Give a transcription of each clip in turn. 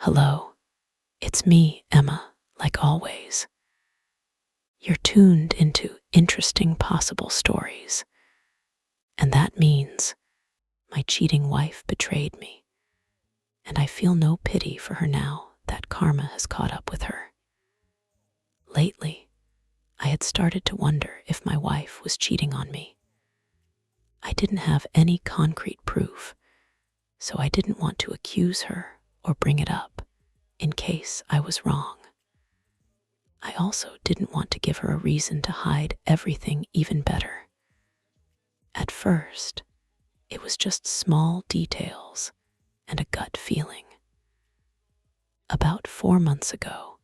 Hello, it's me, Emma, like always. You're tuned into interesting possible stories, and that means my cheating wife betrayed me, and I feel no pity for her now that karma has caught up with her. Lately, I had started to wonder if my wife was cheating on me. I didn't have any concrete proof, so I didn't want to accuse her or bring it up in case I was wrong. I also didn't want to give her a reason to hide everything even better. At first, it was just small details and a gut feeling. About 4 months ago,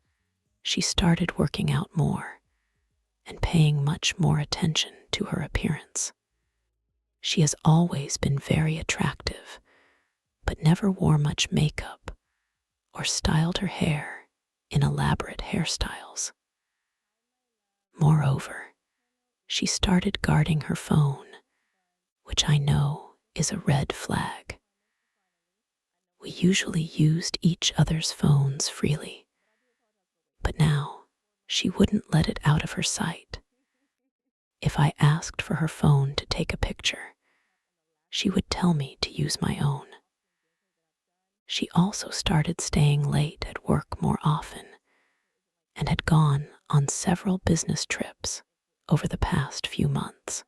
she started working out more and paying much more attention to her appearance. She has always been very attractive, but never wore much makeup or styled her hair in elaborate hairstyles. Moreover, she started guarding her phone, which I know is a red flag. We usually used each other's phones freely, but now she wouldn't let it out of her sight. If I asked for her phone to take a picture, she would tell me to use my own. She also started staying late at work more often and had gone on several business trips over the past few months.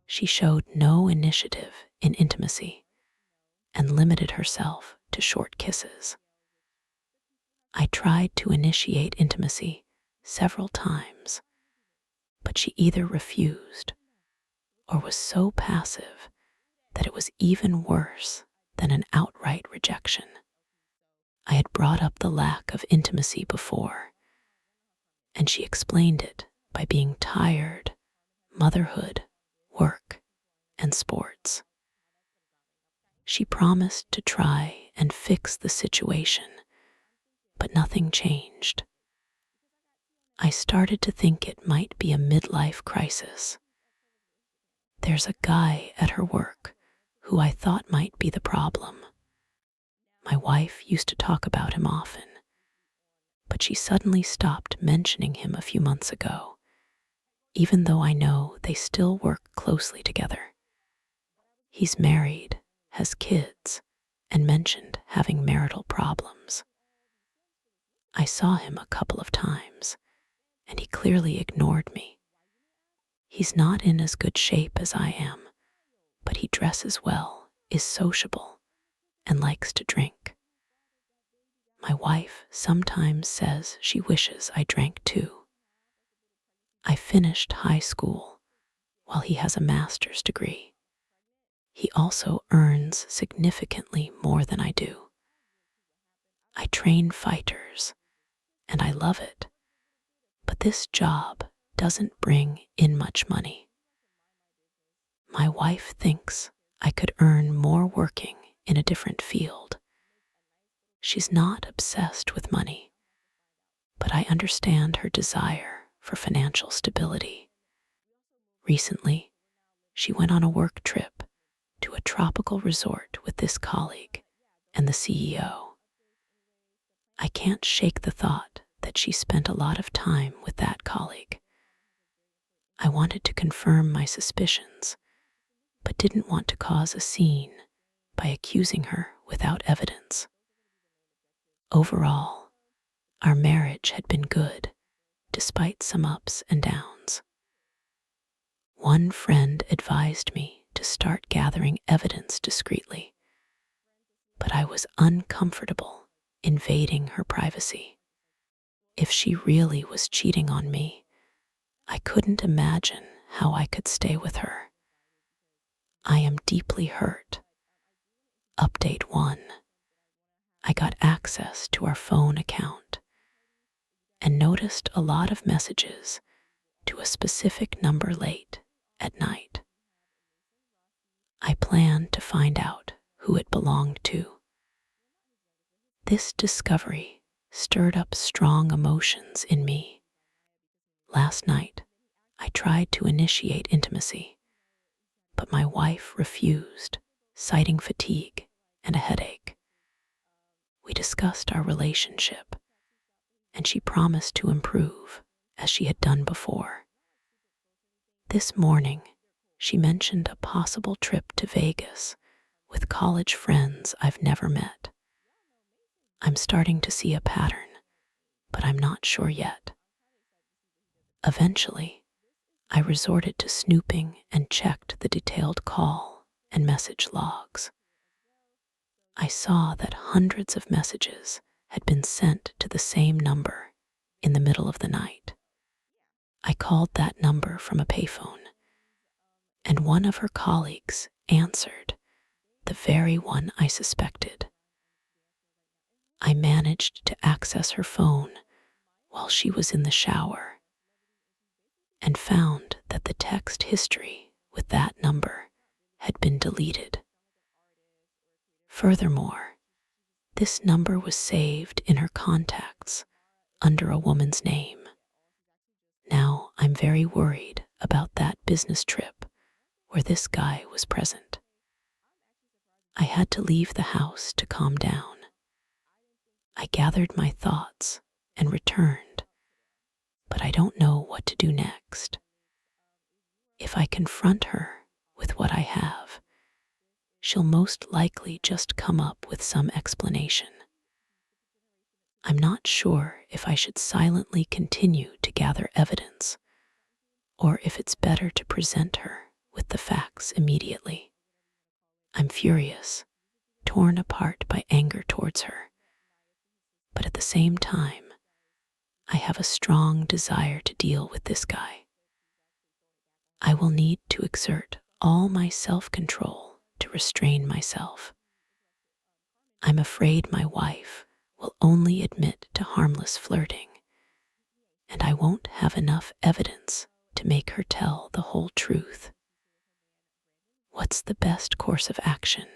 She showed no initiative in intimacy and limited herself to short kisses. I tried to initiate intimacy several times, but she either refused or was so passive that it was even worse than an outright rejection. I had brought up the lack of intimacy before, and she explained it by being tired, motherhood, work, and sports. She promised to try and fix the situation, but nothing changed. I started to think it might be a midlife crisis. There's a guy at her work who I thought might be the problem. My wife used to talk about him often, but she suddenly stopped mentioning him a few months ago, even though I know they still work closely together. He's married, has kids, and mentioned having marital problems. I saw him a couple of times, and he clearly ignored me. He's not in as good shape as I am, but he dresses well, is sociable, and likes to drink. My wife sometimes says she wishes I drank too. I finished high school while he has a master's degree. He also earns significantly more than I do. I train fighters, and I love it, but this job doesn't bring in much money. My wife thinks I could earn more working in a different field. She's not obsessed with money, but I understand her desire for financial stability. Recently, she went on a work trip to a tropical resort with this colleague and the CEO. I can't shake the thought that she spent a lot of time with that colleague. I wanted to confirm my suspicions, but didn't want to cause a scene by accusing her without evidence. Overall, our marriage had been good, despite some ups and downs. One friend advised me to start gathering evidence discreetly, but I was uncomfortable invading her privacy. If she really was cheating on me, I couldn't imagine how I could stay with her. I am deeply hurt. Update 1. I got access to our phone account and noticed a lot of messages to a specific number late at night. I plan to find out who it belonged to. This discovery stirred up strong emotions in me. Last night, I tried to initiate intimacy, but my wife refused, citing fatigue and a headache. We discussed our relationship, and she promised to improve as she had done before. This morning, she mentioned a possible trip to Vegas with college friends I've never met. I'm starting to see a pattern, but I'm not sure yet. Eventually, I resorted to snooping and checked the detailed call and message logs. I saw that hundreds of messages had been sent to the same number in the middle of the night. I called that number from a payphone, and one of her colleagues answered, the very one I suspected. I managed to access her phone while she was in the shower and found that the text history with that number had been deleted. Furthermore, this number was saved in her contacts under a woman's name. Now I'm very worried about that business trip where this guy was present. I had to leave the house to calm down. I gathered my thoughts and returned, but I don't know what to do next. If I confront her with what I have, she'll most likely just come up with some explanation. I'm not sure if I should silently continue to gather evidence, or if it's better to present her with the facts immediately. I'm furious, torn apart by anger towards her, but at the same time, I have a strong desire to deal with this guy. I will need to exert all my self-control to restrain myself. I'm afraid my wife will only admit to harmless flirting, and I won't have enough evidence to make her tell the whole truth. What's the best course of action?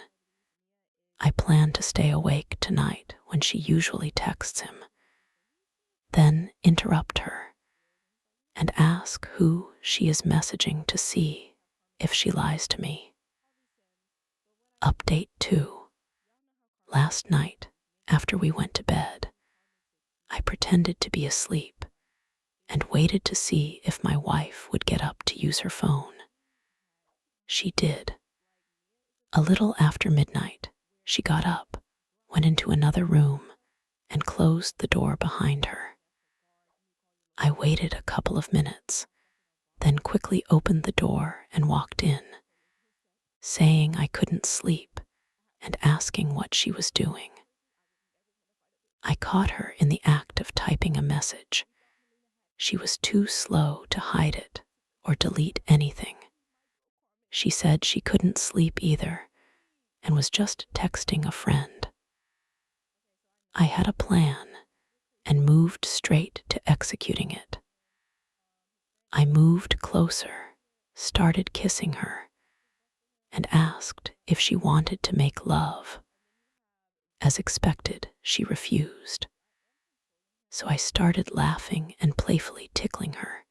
I plan to stay awake tonight when she usually texts him, then interrupt her and ask who she is messaging to see if she lies to me. Update 2. Last night, after we went to bed, I pretended to be asleep and waited to see if my wife would get up to use her phone. She did. A little after midnight, she got up, went into another room, and closed the door behind her. I waited a couple of minutes, then quickly opened the door and walked in, saying I couldn't sleep and asking what she was doing. I caught her in the act of typing a message. She was too slow to hide it or delete anything. She said she couldn't sleep either and was just texting a friend. I had a plan and moved straight to executing it. I moved closer, started kissing her, and asked if she wanted to make love. As expected, she refused. So I started laughing and playfully tickling her,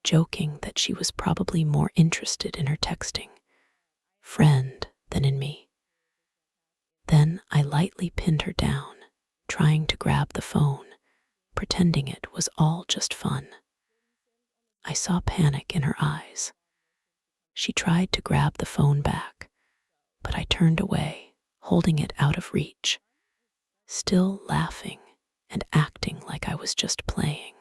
joking that she was probably more interested in her texting friend than in me. Then I lightly pinned her down, trying to grab the phone, pretending it was all just fun. I saw panic in her eyes. She tried to grab the phone back, but I turned away, holding it out of reach, still laughing and acting like I was just playing.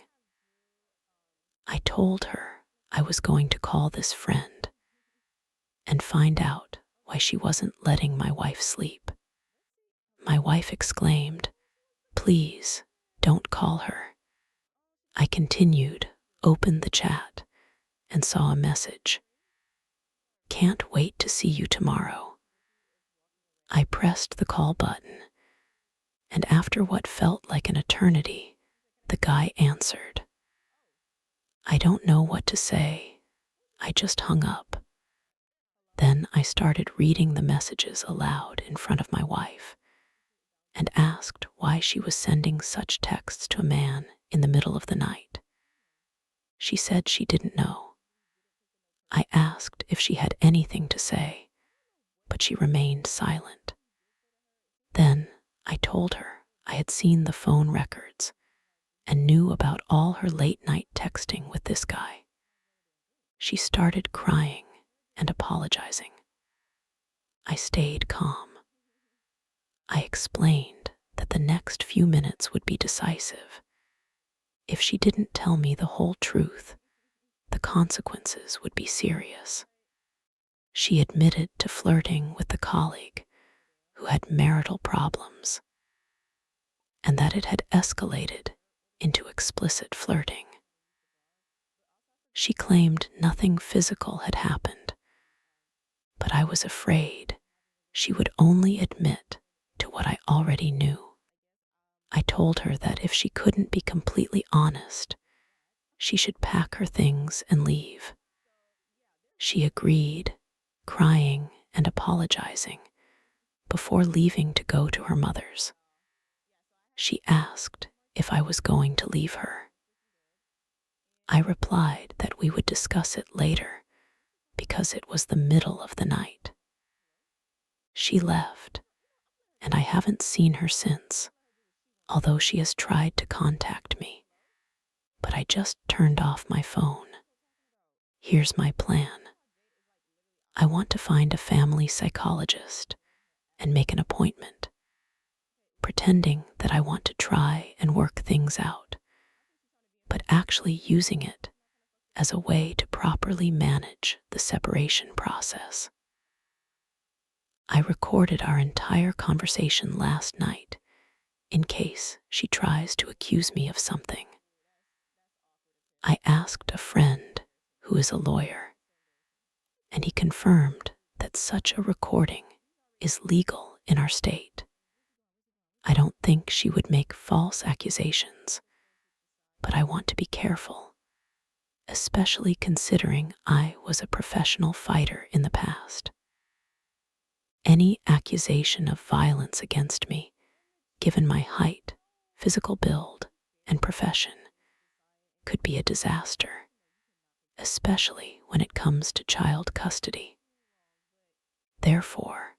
I told her I was going to call this friend and find out why she wasn't letting my wife sleep. My wife exclaimed, "Please, don't call her." I continued, opened the chat, and saw a message. "Can't wait to see you tomorrow." I pressed the call button, and after what felt like an eternity, the guy answered. I don't know what to say. I just hung up. Then I started reading the messages aloud in front of my wife and asked why she was sending such texts to a man in the middle of the night. She said she didn't know. I asked if she had anything to say, but she remained silent. Then I told her I had seen the phone records and knew about all her late-night texting with this guy. She started crying and apologizing. I stayed calm. I explained that the next few minutes would be decisive. If she didn't tell me the whole truth, the consequences would be serious. She admitted to flirting with the colleague who had marital problems, and that it had escalated into explicit flirting. She claimed nothing physical had happened, but I was afraid she would only admit to what I already knew. I told her that if she couldn't be completely honest, she should pack her things and leave. She agreed, crying and apologizing, before leaving to go to her mother's. She asked if I was going to leave her. I replied that we would discuss it later because it was the middle of the night. She left, and I haven't seen her since, although she has tried to contact me, but I just turned off my phone. Here's my plan. I want to find a family psychologist and make an appointment, pretending that I want to try and work things out, but actually using it as a way to properly manage the separation process. I recorded our entire conversation last night in case she tries to accuse me of something. I asked a friend who is a lawyer, and he confirmed that such a recording is legal in our state. I don't think she would make false accusations, but I want to be careful, especially considering I was a professional fighter in the past. Any accusation of violence against me, given my height, physical build, and profession, could be a disaster, especially when it comes to child custody. Therefore,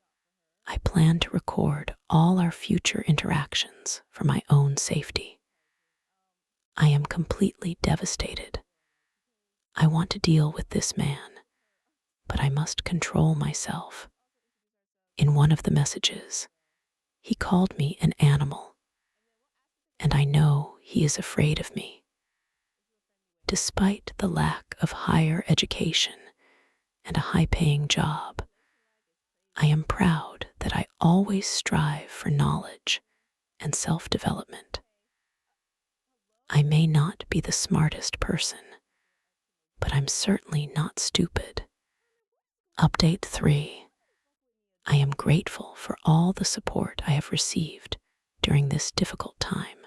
I plan to record all our future interactions for my own safety. I am completely devastated. I want to deal with this man, but I must control myself. In one of the messages, he called me an animal, and I know he is afraid of me. Despite the lack of higher education and a high-paying job, I am proud that I always strive for knowledge and self-development. I may not be the smartest person, but I'm certainly not stupid. Update 3. I am grateful for all the support I have received during this difficult time.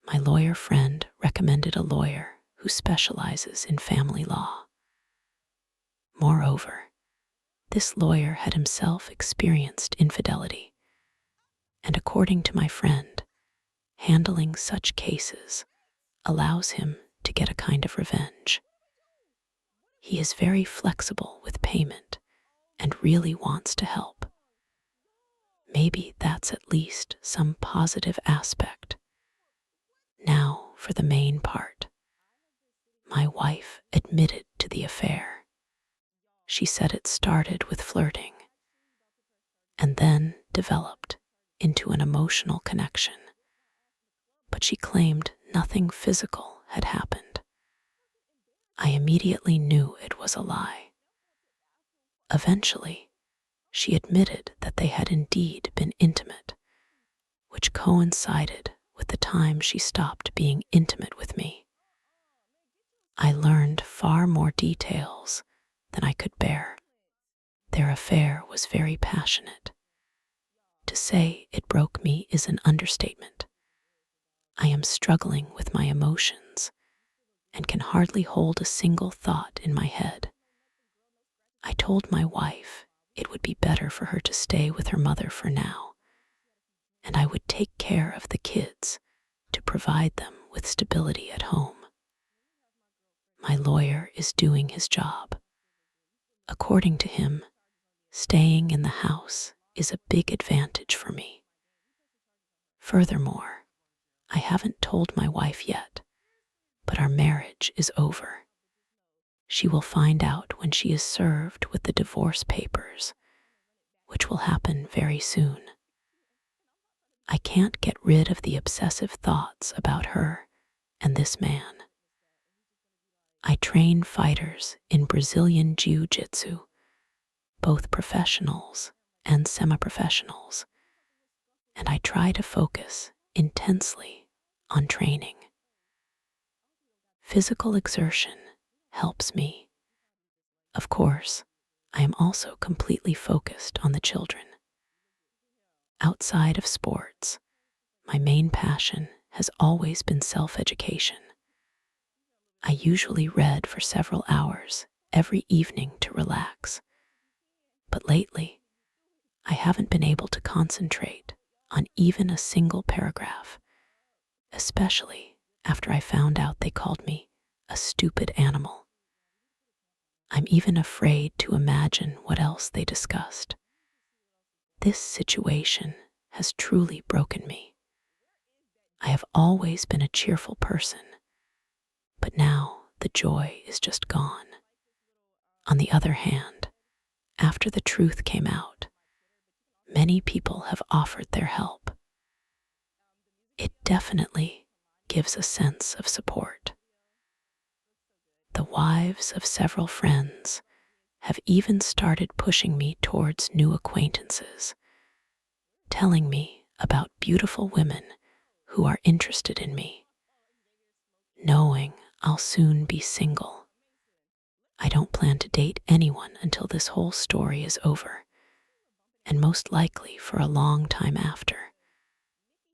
My lawyer friend recommended a lawyer who specializes in family law. Moreover, this lawyer had himself experienced infidelity, and according to my friend, handling such cases allows him to get a kind of revenge. He is very flexible with payment and really wants to help. Maybe that's at least some positive aspect. Now for the main part. My wife admitted to the affair. She said it started with flirting and then developed into an emotional connection. But she claimed nothing physical had happened. I immediately knew it was a lie. Eventually, she admitted that they had indeed been intimate, which coincided with the time she stopped being intimate with me. I learned far more details than I could bear. Their affair was very passionate. To say it broke me is an understatement. I am struggling with my emotions and can hardly hold a single thought in my head. I told my wife it would be better for her to stay with her mother for now, and I would take care of the kids to provide them with stability at home. My lawyer is doing his job. According to him, staying in the house is a big advantage for me. Furthermore, I haven't told my wife yet, but our marriage is over. She will find out when she is served with the divorce papers, which will happen very soon. I can't get rid of the obsessive thoughts about her and this man. I train fighters in Brazilian Jiu-Jitsu, both professionals and semi-professionals, and I try to focus intensely on training. Physical exertion helps me. Of course, I am also completely focused on the children. Outside of sports, my main passion has always been self-education. I usually read for several hours every evening to relax, but lately, I haven't been able to concentrate on even a single paragraph, especially after I found out they called me a stupid animal. I'm even afraid to imagine what else they discussed. This situation has truly broken me. I have always been a cheerful person, but now the joy is just gone. On the other hand, after the truth came out, many people have offered their help. It definitely gives a sense of support. The wives of several friends have even started pushing me towards new acquaintances, telling me about beautiful women who are interested in me. Knowing I'll soon be single, I don't plan to date anyone until this whole story is over, and most likely for a long time after.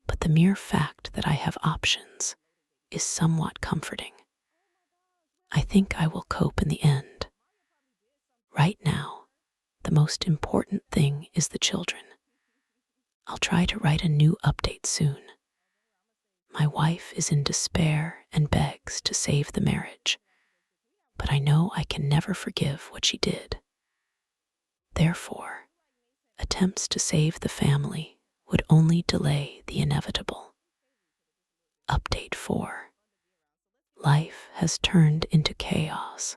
But the mere fact that I have options is somewhat comforting. I think I will cope in the end. Right now, the most important thing is the children. I'll try to write a new update soon. My wife is in despair and begs to save the marriage, but I know I can never forgive what she did. Therefore, attempts to save the family would only delay the inevitable. Update 4. Life has turned into chaos,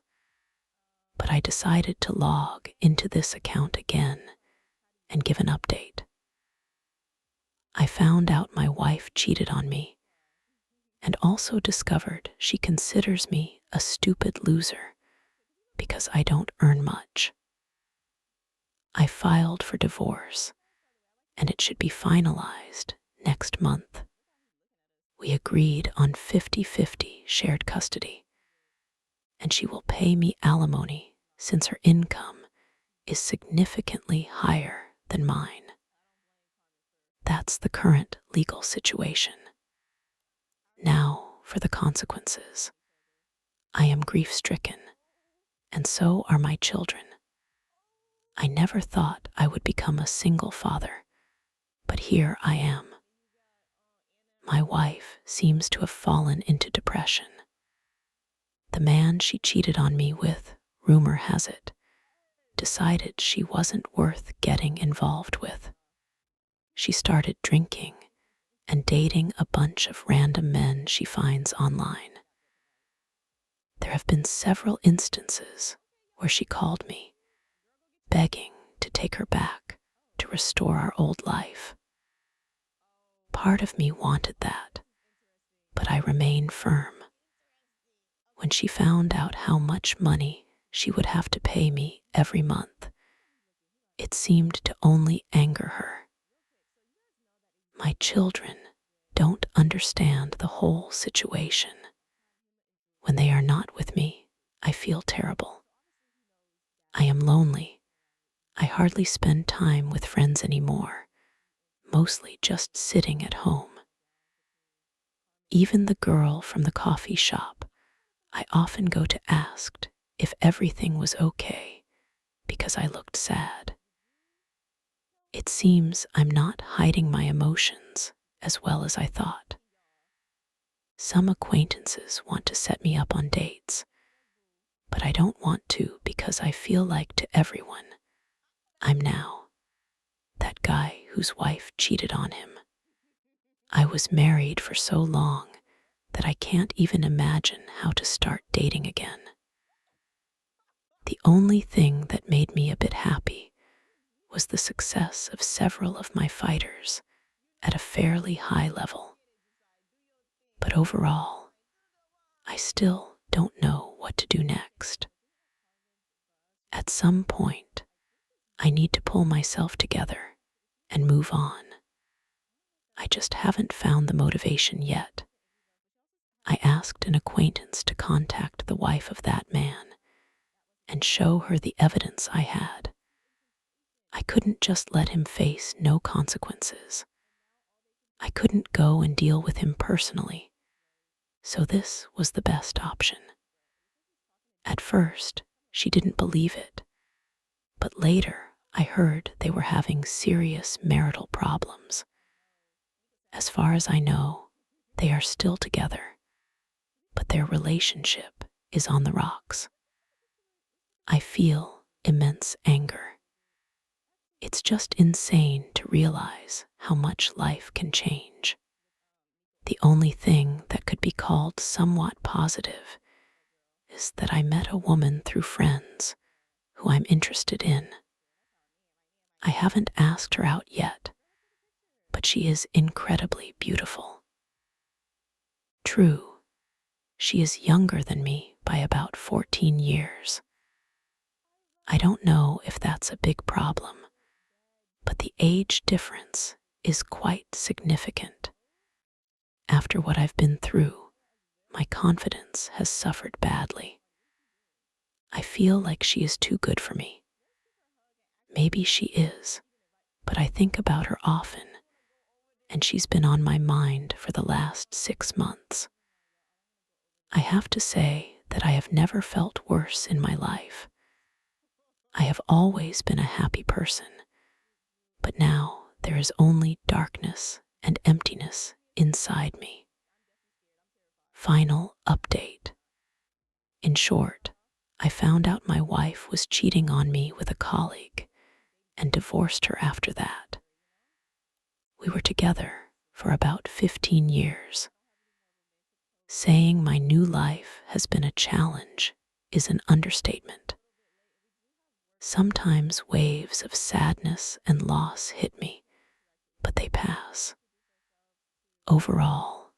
but I decided to log into this account again and give an update. I found out my wife cheated on me and also discovered she considers me a stupid loser because I don't earn much. I filed for divorce, and it should be finalized next month. We agreed on 50-50 shared custody, and she will pay me alimony since her income is significantly higher than mine. That's the current legal situation. Now for the consequences. I am grief-stricken, and so are my children. I never thought I would become a single father, but here I am. My wife seems to have fallen into depression. The man she cheated on me with, rumor has it, decided she wasn't worth getting involved with. She started drinking and dating a bunch of random men she finds online. There have been several instances where she called me, begging to take her back to restore our old life. Part of me wanted that, but I remain firm. When she found out how much money she would have to pay me every month, it seemed to only anger her. My children don't understand the whole situation. When they are not with me, I feel terrible. I am lonely. I hardly spend time with friends anymore, mostly just sitting at home. Even the girl from the coffee shop, I often go to ask if everything was okay because I looked sad. It seems I'm not hiding my emotions as well as I thought. Some acquaintances want to set me up on dates, but I don't want to because I feel like to everyone, I'm now that guy whose wife cheated on him. I was married for so long that I can't even imagine how to start dating again. The only thing that made me a bit happy was the success of several of my fighters at a fairly high level. But overall, I still don't know what to do next. At some point, I need to pull myself together and move on. I just haven't found the motivation yet. I asked an acquaintance to contact the wife of that man and show her the evidence I had. I couldn't just let him face no consequences. I couldn't go and deal with him personally, so this was the best option. At first, she didn't believe it, but later I heard they were having serious marital problems. As far as I know, they are still together, but their relationship is on the rocks. I feel immense anger. It's just insane to realize how much life can change. The only thing that could be called somewhat positive is that I met a woman through friends who I'm interested in. I haven't asked her out yet, but she is incredibly beautiful. True, she is younger than me by about 14 years. I don't know if that's a big problem, but the age difference is quite significant. After what I've been through, my confidence has suffered badly. I feel like she is too good for me. Maybe she is, but I think about her often, and she's been on my mind for the last 6 months. I have to say that I have never felt worse in my life. I have always been a happy person, but now there is only darkness and emptiness inside me. Final update. In short, I found out my wife was cheating on me with a colleague and divorced her after that. We were together for about 15 years. Saying my new life has been a challenge is an understatement. Sometimes waves of sadness and loss hit me, but they pass. Overall,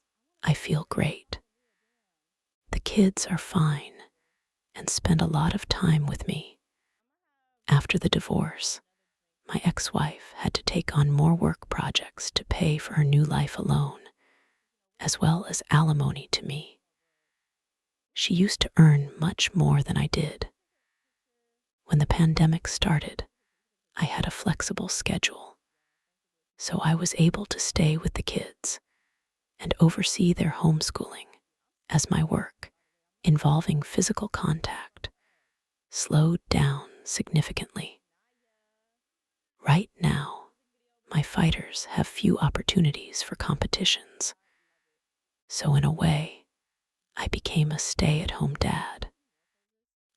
I feel great. The kids are fine and spend a lot of time with me. After the divorce, my ex-wife had to take on more work projects to pay for her new life alone, as well as alimony to me. She used to earn much more than I did. When the pandemic started, I had a flexible schedule, so I was able to stay with the kids and oversee their homeschooling as my work, involving physical contact, slowed down significantly. Right now, my fighters have few opportunities for competitions, so in a way, I became a stay-at-home dad.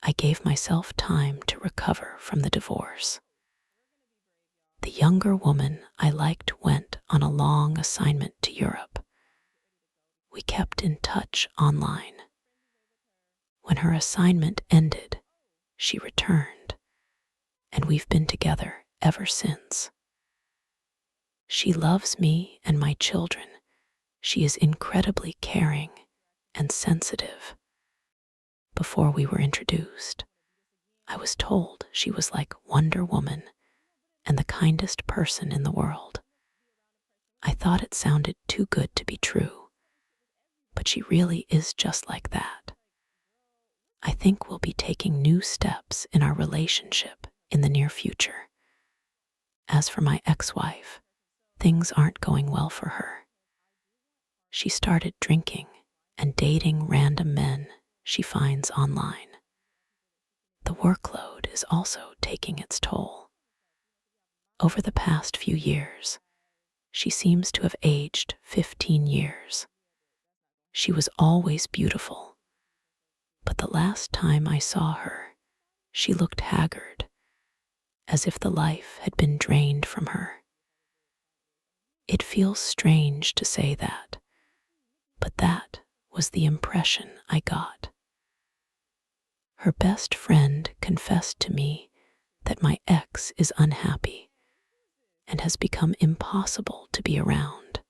I gave myself time to recover from the divorce. The younger woman I liked went on a long assignment to Europe. We kept in touch online. When her assignment ended, she returned, and we've been together ever since. She loves me and my children. She is incredibly caring and sensitive. Before we were introduced, I was told she was like Wonder Woman and the kindest person in the world. I thought it sounded too good to be true, but she really is just like that. I think we'll be taking new steps in our relationship in the near future. As for my ex-wife, things aren't going well for her. She started drinking and dating random men she finds online. The workload is also taking its toll. Over the past few years, she seems to have aged 15 years. She was always beautiful, but the last time I saw her, she looked haggard, as if the life had been drained from her. It feels strange to say that, but that was the impression I got. Her best friend confessed to me that my ex is unhappy and has become impossible to be around.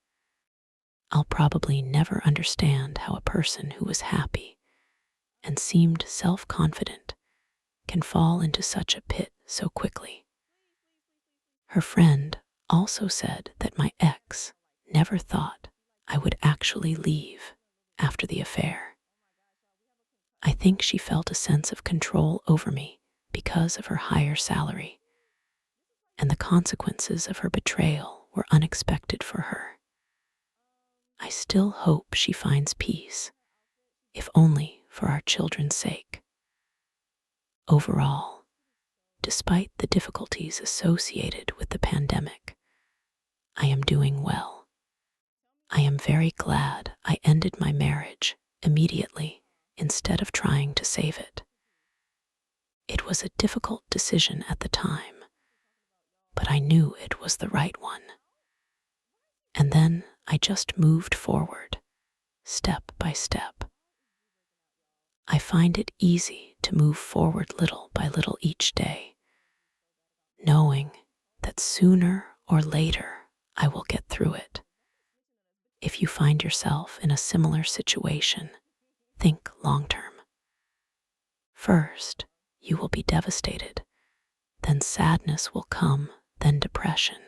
I'll probably never understand how a person who was happy and seemed self-confident can fall into such a pit so quickly. Her friend also said that my ex never thought I would actually leave after the affair. I think she felt a sense of control over me because of her higher salary, and the consequences of her betrayal were unexpected for her. I still hope she finds peace, if only for our children's sake. Overall, despite the difficulties associated with the pandemic, I am doing well. I am very glad I ended my marriage immediately instead of trying to save it. It was a difficult decision at the time, but I knew it was the right one. And then I just moved forward, step by step. I find it easy to move forward little by little each day, knowing that sooner or later I will get through it. If you find yourself in a similar situation, think long term. First, you will be devastated, then sadness will come, then depression,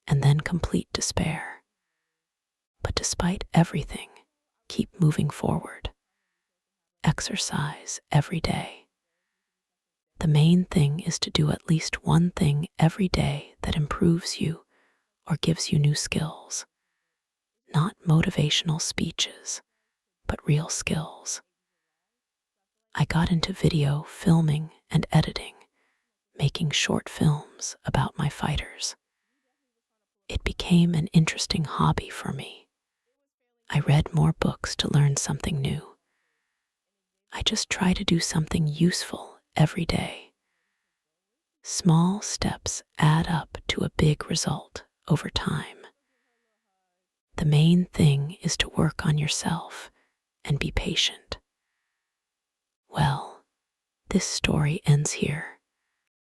and then complete despair. But despite everything, keep moving forward. Exercise every day. The main thing is to do at least one thing every day that improves you or gives you new skills. Not motivational speeches, but real skills. I got into video filming and editing, making short films about my fighters. It became an interesting hobby for me. I read more books to learn something new. I just try to do something useful every day. Small steps add up to a big result over time. The main thing is to work on yourself and be patient. Well, this story ends here.